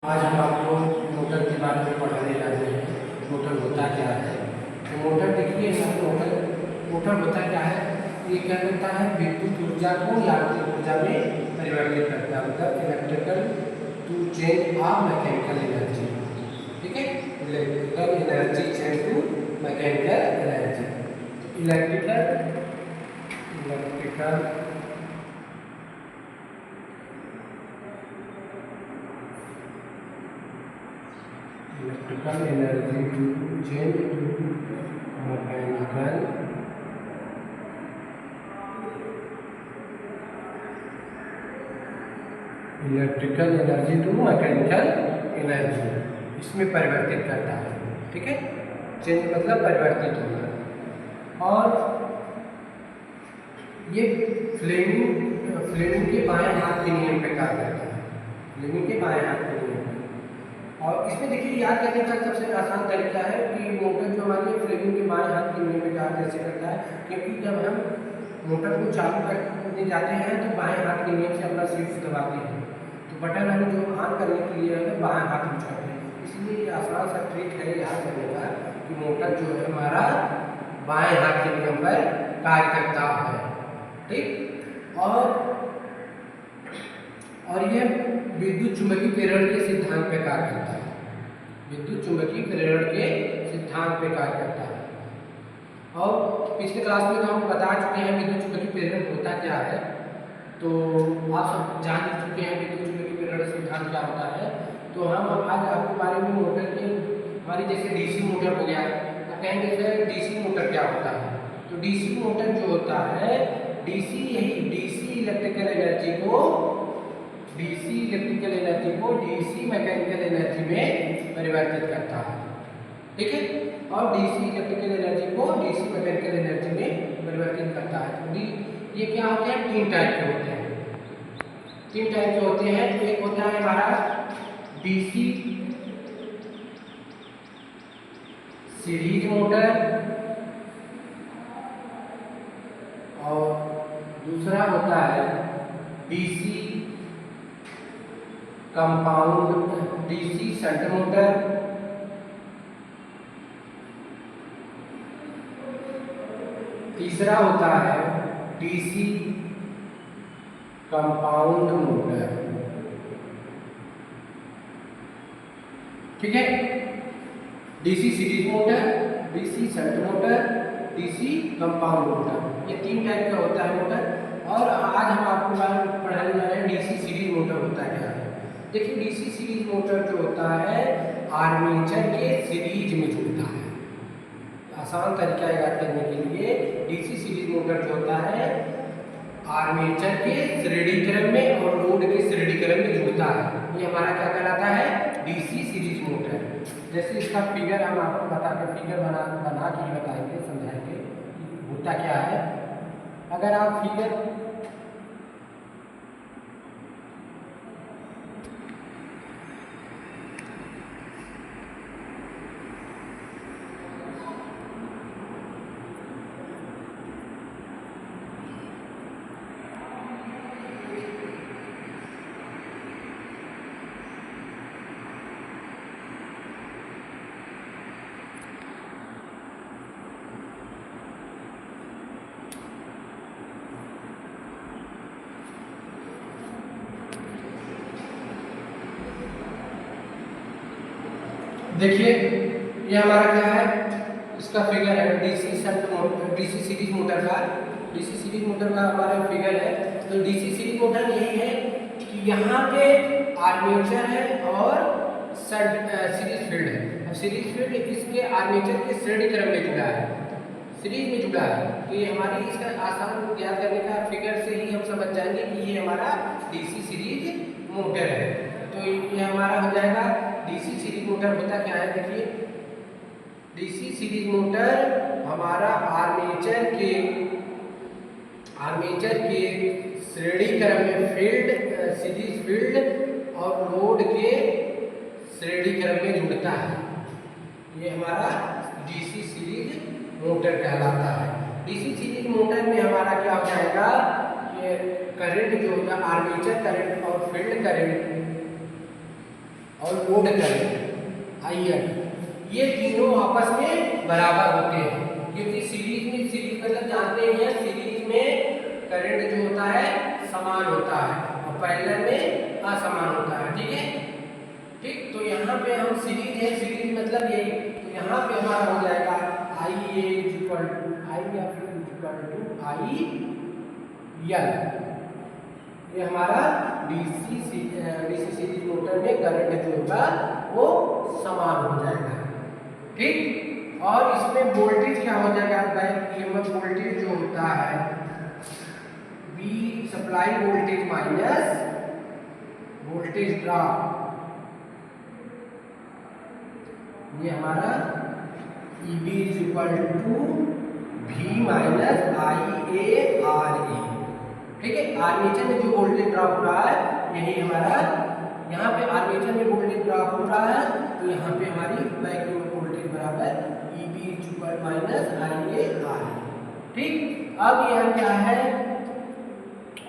आज हम आपको मोटर के बारे में पढ़ाने जा रहे हैं। मोटर होता क्या है? तो मोटर देखिए, मोटर होता क्या है? ये क्या करता है? विद्युत ऊर्जा को यांत्रिक ऊर्जा में परिवर्तित करता है, मतलब electrical to change a mechanical energy. ठीक है, electrical energy change to mechanical energy. Electrical energy to change to mechanical energy, इसमें परिवर्तित करता है। ठीक है, चेंज मतलब परिवर्तित होना। और ये फ्लेमिंग के बाएं हाथ के नियम पे कार्य करता है। फ्लेमिंग के बाएं हाथ के नियम पे। और इसमें देखिए, याद करने का सबसे आसान तरीका है कि मोटर जो हमारी फ्लेमिंग के बाएं हाथ के नियम पे कार्य कैसे करता है, क्योंकि जब हम मोटर को चालू करने जाते हैं तो बाएं हाथ के नियम से अपना स्विच दबाते हैं, तो बटन हम जो ऑन करने के लिए है बाएं हाथ उठाते हैं। इसलिए आसान सा ट्रिक है याद करने का कि मोटर जो है हमारा बाएं हाथ के नियम पर कार्य करता है। ठीक, और यह विद्युत चुंबकीय प्रेरण के सिद्धांत पे कार्य करता है। विद्युत चुंबकीय प्रेरण के सिद्धांत पे कार्य करता है। और पिछले क्लास में तो हम बता चुके हैं विद्युत चुंबकीय प्रेरण होता क्या है, तो आप सब जान चुके हैं विद्युत चुंबकीय प्रेरण सिद्धांत क्या होता है। तो हम आज आपके बारे में मोटर की, हमारी जैसे डीसी मोटर हो गया, तो कहेंगे सर डीसी मोटर क्या होता है। तो डीसी मोटर जो होता है, डीसी इलेक्ट्रिकल एनर्जी को डीसी मैकेनिकल एनर्जी में परिवर्तित करता है। ठीक है, और डीसी इलेक्ट्रिकल एनर्जी को डीसी मैकेनिकल एनर्जी में परिवर्तित करता है। तो ये क्या होते हैं? तीन टाइप के होते हैं। एक होता है हमारा डीसी सीरीज मोटर, और दूसरा होता है डीसी शंट मोटर, तीसरा होता है डीसी कंपाउंड मोटर। ठीक है, DC series motor, DC shunt motor, DC compound motor, ये तीन टाइप का होता है मोटर। और आज हम आपको पढ़ाने जा रहे हैं डीसी सीरीज मोटर होता क्या है। देखिए, डीसी सीरीज मोटर जो होता है आर्मेचर के सीरीज में जुड़ता है। आसान तरीका याद करने के लिए, डीसी सीरीज मोटर जो होता है आर्मेचर के श्रेणी क्रम में और लोड के श्रेणी क्रम में जुड़ता है। ये हमारा क्या कहलाता है? DC series motor. जैसे इसका फिगर हम आपको फिगर बना के बताएंगे, समझाएंगे होता क्या है। अगर आप फिगर देखिए, ये हमारा क्या है, इसका फिगर है डीसी सीरीज मोटर का। डीसी सीरीज मोटर का हमारा फिगर है। तो डीसी सीरीज मोटर यही है कि यहाँ पे आर्मेचर है और सीरीज फील्ड है। अब सीरीज फील्ड इसके आर्मेचर के श्रेणी क्रम में जुड़ा है, सीरीज में जुड़ा है। तो ये हमारी इसका आसान याद करने का फिगर से ही हम समझ जाएंगे कि ये हमारा डीसी सीरीज मोटर है। तो ये हमारा हो जाएगा डीसी सीरीज मोटर होता क्या है। देखिए, डीसी सीरीज मोटर हमारा आर्मेचर के श्रेणी क्रम में सीरीज फील्ड और लोड के श्रेणी क्रम में जुड़ता है। ये हमारा डीसी सीरीज मोटर कहलाता है। डीसी सीरीज मोटर में हमारा क्या हो जाएगा, ये करंट जो होगा आर्मेचर करंट और फील्ड करंट और लोड करंट IL, ये तीनों आपस में बराबर होते हैं, क्योंकि सीरीज मतलब जानते हैं सीरीज में करंट जो होता है समान होता है और पैरेलल में असमान होता है। ठीक है, ठीक। तो यहाँ पे हम सीरीज है, सीरीज मतलब यही, तो यहाँ पे हमारा हो जाएगा IA इक्वल टू I या फिर इक्वल टू IL। ये हमारा डीसी सीरीज मोटर में करंट जो होगा वो समान हो जाएगा। ठीक, और इसमें वोल्टेज क्या हो जाएगा, बैक ईएमएफ वोल्टेज जो होता है B supply voltage minus voltage drop, ये हमारा EB is equal to V minus IARA। ठीक है, आर्मेचर में जो वोल्टेज ड्रॉप हो रहा है यही हमारा, यहाँ पे आर्मेचर में वोल्टेज ड्रॉप हो रहा है तो यहाँ पे हमारी बैक में वोल्टेज बराबर EB इक्वल माइनस IARA। ठीक, अब यह क्या है,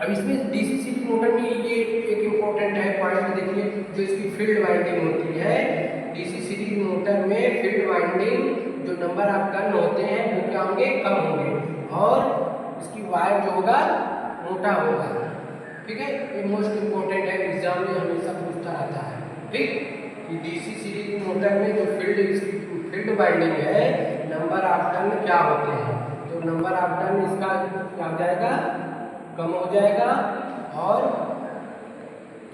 अब इसमें डीसी सीरीज मोटर में ये एक इम्पोर्टेंट है पॉइंट, देखिए जो इसकी फील्ड वाइंडिंग होती है, डीसी सीरीज मोटर में फील्ड वाइंडिंग जो नंबर ऑफ टर्न होते हैं वो क्या होंगे, कम होंगे, और इसकी वायर जो होगा मोटा होगा। ठीक है, ये मोस्ट इम्पोर्टेंट है, एग्जाम में हमेशा पूछता रहता है। ठीक, कि डीसी सीरीज मोटर में जो फील्ड वाइंडिंग है नंबर ऑफ टर्न क्या होते हैं, तो नंबर ऑफ टर्न इसका क्या हो जाएगा, कम हो जाएगा, और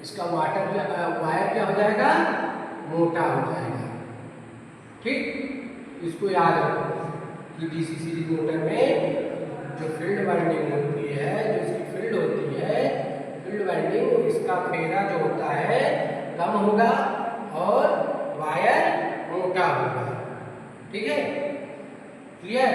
इसका वायर क्या हो जाएगा, मोटा हो जाएगा। ठीक, इसको याद रखो कि डीसी सीरीज मोटर में जो फील्ड वाइंडिंग होती है, जो इसकी फील्ड होती है, फील्ड वाइंडिंग इसका फेरा जो होता है कम होगा और वायर मोटा होगा। ठीक है, क्लियर।